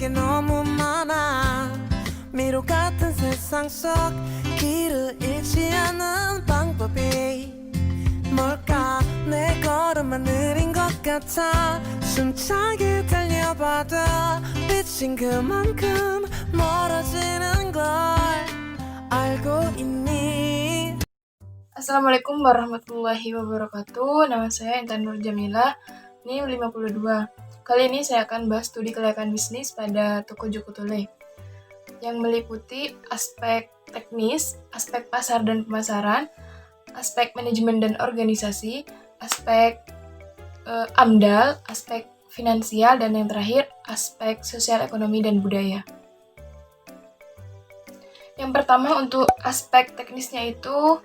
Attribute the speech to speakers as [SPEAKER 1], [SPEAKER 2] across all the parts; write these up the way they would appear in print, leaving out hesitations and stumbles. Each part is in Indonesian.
[SPEAKER 1] 게 너무 많아 미로 같은 세상 속 길을 잃지 않는 방법이 뭘까 내 걸음만 느린 것 같아 숨차게 달려봐도 빛인 그만큼 멀어지는 걸 알고 있니.
[SPEAKER 2] Assalamualaikum warahmatullahi wabarakatuh. Nama saya Intan Nur Jamila, NIM 52. Kali ini saya akan bahas studi kelayakan bisnis pada toko Joko Tole yang meliputi aspek teknis, aspek pasar dan pemasaran, aspek manajemen dan organisasi, aspek AMDAL, aspek finansial, dan yang terakhir aspek sosial ekonomi dan budaya. Yang pertama untuk aspek teknisnya itu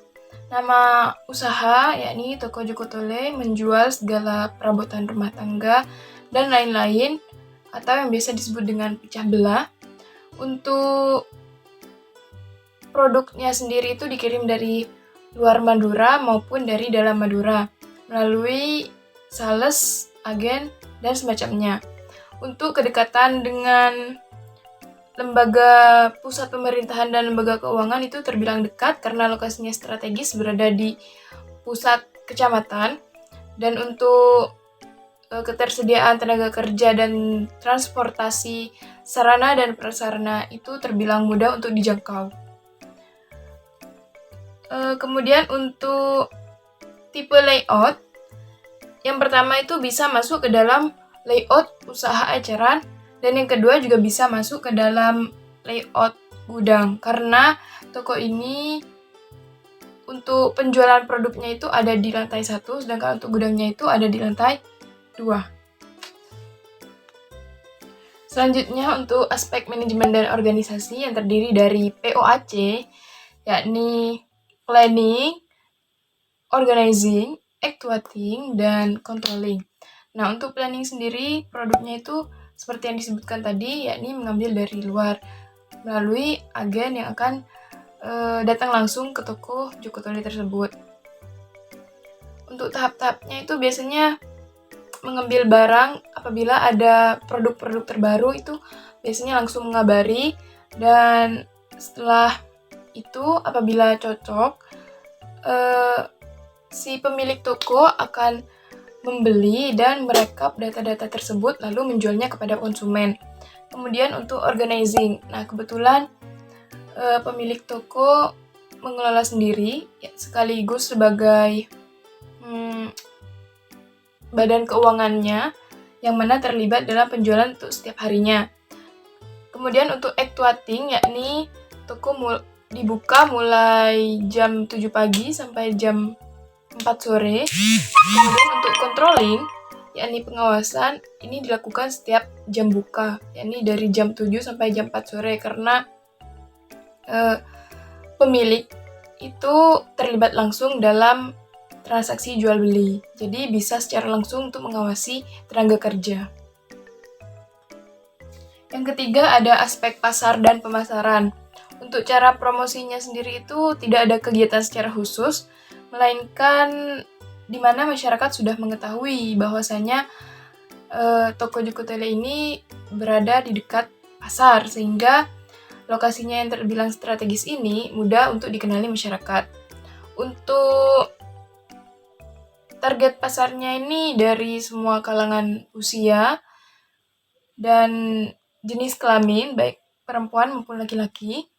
[SPEAKER 2] nama usaha, yakni Toko Joko Tole, menjual segala perabotan rumah tangga dan lain-lain, atau yang biasa disebut dengan pecah belah. Untuk produknya sendiri itu dikirim dari luar Madura maupun dari dalam Madura, melalui sales, agen, dan semacamnya. Untuk kedekatan dengan lembaga pusat pemerintahan dan lembaga keuangan itu terbilang dekat karena lokasinya strategis berada di pusat kecamatan, dan untuk ketersediaan tenaga kerja dan transportasi sarana dan prasarana itu terbilang mudah untuk dijangkau. Kemudian untuk tipe layout, yang pertama itu bisa masuk ke dalam layout usaha eceran, dan yang kedua juga bisa masuk ke dalam layout gudang, karena toko ini untuk penjualan produknya itu ada di lantai 1, sedangkan untuk gudangnya itu ada di lantai 2. Selanjutnya untuk aspek manajemen dan organisasi yang terdiri dari POAC, yakni planning, organizing, actuating, dan controlling. Nah, untuk planning sendiri, produknya itu seperti yang disebutkan tadi, yakni mengambil dari luar melalui agen yang akan datang langsung ke toko Joko Tole tersebut. Untuk tahap-tahapnya itu biasanya mengambil barang apabila ada produk-produk terbaru itu biasanya langsung mengabari, dan setelah itu apabila cocok, si pemilik toko akan membeli dan merekap data-data tersebut lalu menjualnya kepada konsumen. Kemudian untuk organizing, nah kebetulan pemilik toko mengelola sendiri ya, sekaligus sebagai badan keuangannya yang mana terlibat dalam penjualan untuk setiap harinya. Kemudian untuk actuating, yakni toko dibuka mulai jam 7 pagi sampai jam 4 sore. Kemudian untuk controlling, yakni pengawasan, ini dilakukan setiap jam buka, yakni dari jam 7 sampai jam 4 sore, karena pemilik itu terlibat langsung dalam transaksi jual beli. Jadi bisa secara langsung untuk mengawasi tenaga kerja. Yang ketiga ada aspek pasar dan pemasaran. Untuk cara promosinya sendiri itu tidak ada kegiatan secara khusus, melainkan di mana masyarakat sudah mengetahui bahwasanya toko Joko Tole ini berada di dekat pasar, sehingga lokasinya yang terbilang strategis ini mudah untuk dikenali masyarakat. Untuk target pasarnya ini dari semua kalangan usia dan jenis kelamin, baik perempuan maupun laki-laki.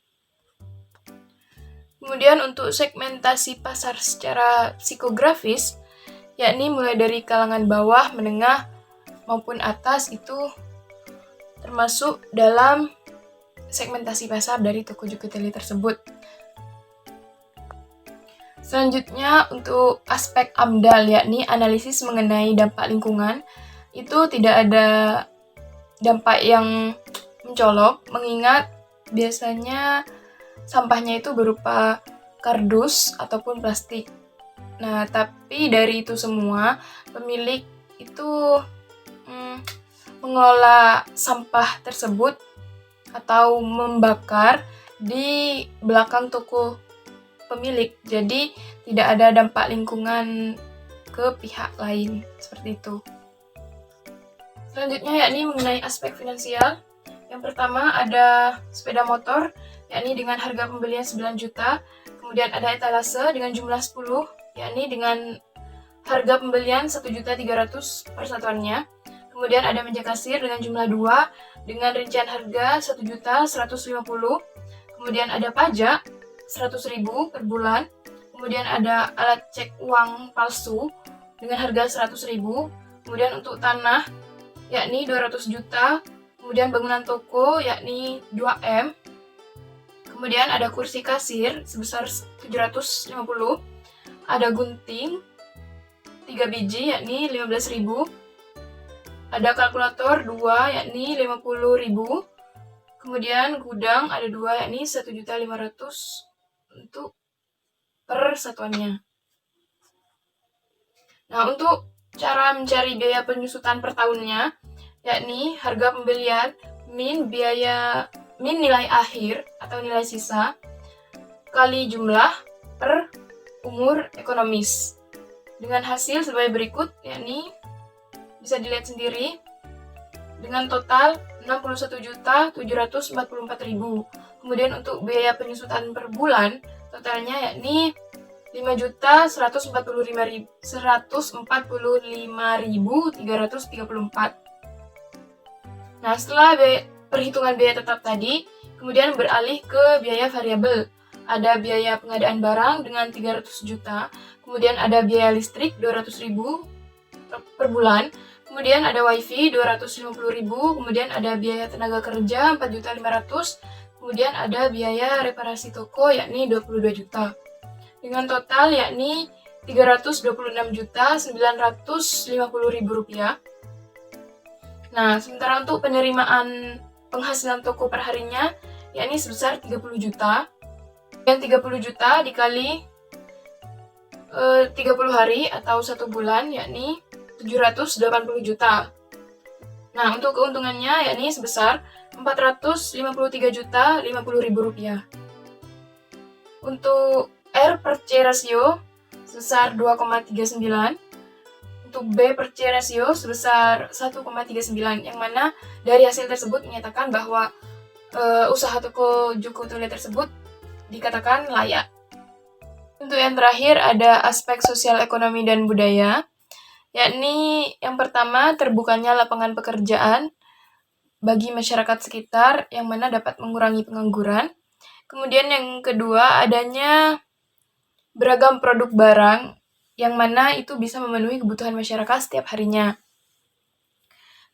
[SPEAKER 2] Kemudian untuk segmentasi pasar secara psikografis, yakni mulai dari kalangan bawah, menengah, maupun atas, itu termasuk dalam segmentasi pasar dari toko Joko Tole tersebut. Selanjutnya untuk aspek AMDAL, yakni analisis mengenai dampak lingkungan, itu tidak ada dampak yang mencolok, mengingat biasanya sampahnya itu berupa kardus ataupun plastik. Nah, tapi dari itu semua, pemilik itu mengelola sampah tersebut atau membakar di belakang toko pemilik. Jadi tidak ada dampak lingkungan ke pihak lain, seperti itu. Selanjutnya yakni mengenai aspek finansial, Yang pertama ada sepeda motor, yakni dengan harga pembelian 9 juta. Kemudian ada etalase dengan jumlah 10, yakni dengan harga pembelian 1.300.000 per satuannya. Kemudian ada meja kasir dengan jumlah 2 dengan rincian harga 1.150.000. Kemudian ada pajak 100.000 per bulan. Kemudian ada alat cek uang palsu dengan harga 100.000. Kemudian untuk tanah yakni 200 juta. Kemudian bangunan toko yakni 2M. Kemudian ada kursi kasir sebesar 750. Ada gunting 3 biji yakni 15.000. Ada kalkulator 2 yakni 50.000. Kemudian gudang ada 2 yakni 1.500.000 untuk per satuannya. Nah, untuk cara mencari biaya penyusutan per tahunnya, yakni harga pembelian min nilai akhir atau nilai sisa kali jumlah per umur ekonomis. Dengan hasil sebagai berikut, yakni bisa dilihat sendiri dengan total 61.744.000. Kemudian untuk biaya penyusutan per bulan totalnya yakni 5.145.334. Nah, setelah perhitungan biaya tetap tadi, kemudian beralih ke biaya variabel. Ada biaya pengadaan barang dengan 300 juta, kemudian ada biaya listrik 200.000 per bulan, kemudian ada wifi 250.000, kemudian ada biaya tenaga kerja 4.500.000, kemudian ada biaya reparasi toko yakni 22 juta. Dengan total yakni 326.950.000 rupiah. Nah, sementara untuk penerimaan penghasilan toko per harinya yakni sebesar 30 juta. Dan 30 juta dikali 30 hari atau 1 bulan yakni 780 juta. Nah, untuk keuntungannya yakni sebesar 453.050.000 rupiah. Untuk R per C rasio sebesar 2,39. Untuk B per C rasio sebesar 1,39, yang mana dari hasil tersebut menyatakan bahwa usaha toko Juku Tule tersebut dikatakan layak. Untuk yang terakhir ada aspek sosial ekonomi dan budaya, yakni yang pertama terbukanya lapangan pekerjaan bagi masyarakat sekitar yang mana dapat mengurangi pengangguran. Kemudian yang kedua adanya beragam produk barang yang mana itu bisa memenuhi kebutuhan masyarakat setiap harinya.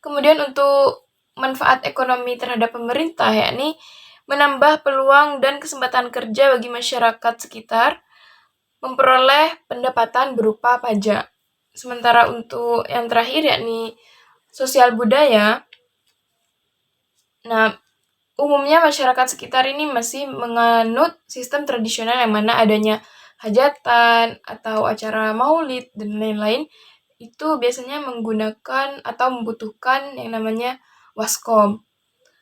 [SPEAKER 2] Kemudian untuk manfaat ekonomi terhadap pemerintah, yakni menambah peluang dan kesempatan kerja bagi masyarakat sekitar, memperoleh pendapatan berupa pajak. Sementara untuk yang terakhir yakni sosial budaya, nah umumnya masyarakat sekitar ini masih menganut sistem tradisional yang mana adanya hajatan atau acara maulid dan lain-lain itu biasanya menggunakan atau membutuhkan yang namanya waskom.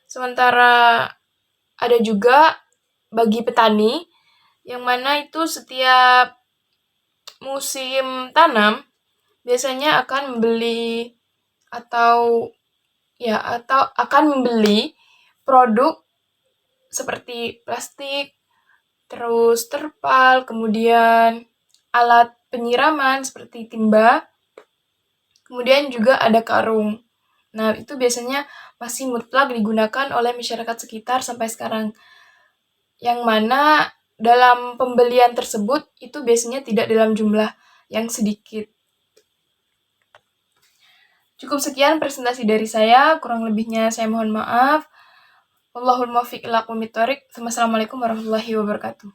[SPEAKER 2] Sementara ada juga bagi petani yang mana itu setiap musim tanam biasanya akan membeli atau akan membeli produk seperti plastik, terus terpal, kemudian alat penyiraman seperti timba, kemudian juga ada karung. Nah, itu biasanya masih mutlak digunakan oleh masyarakat sekitar sampai sekarang. Yang mana dalam pembelian tersebut itu biasanya tidak dalam jumlah yang sedikit. Cukup sekian presentasi dari saya, kurang lebihnya saya mohon maaf. Wallahul muwaffiq ila aqwamit thoriq. Wassalamualaikum warahmatullahi wabarakatuh.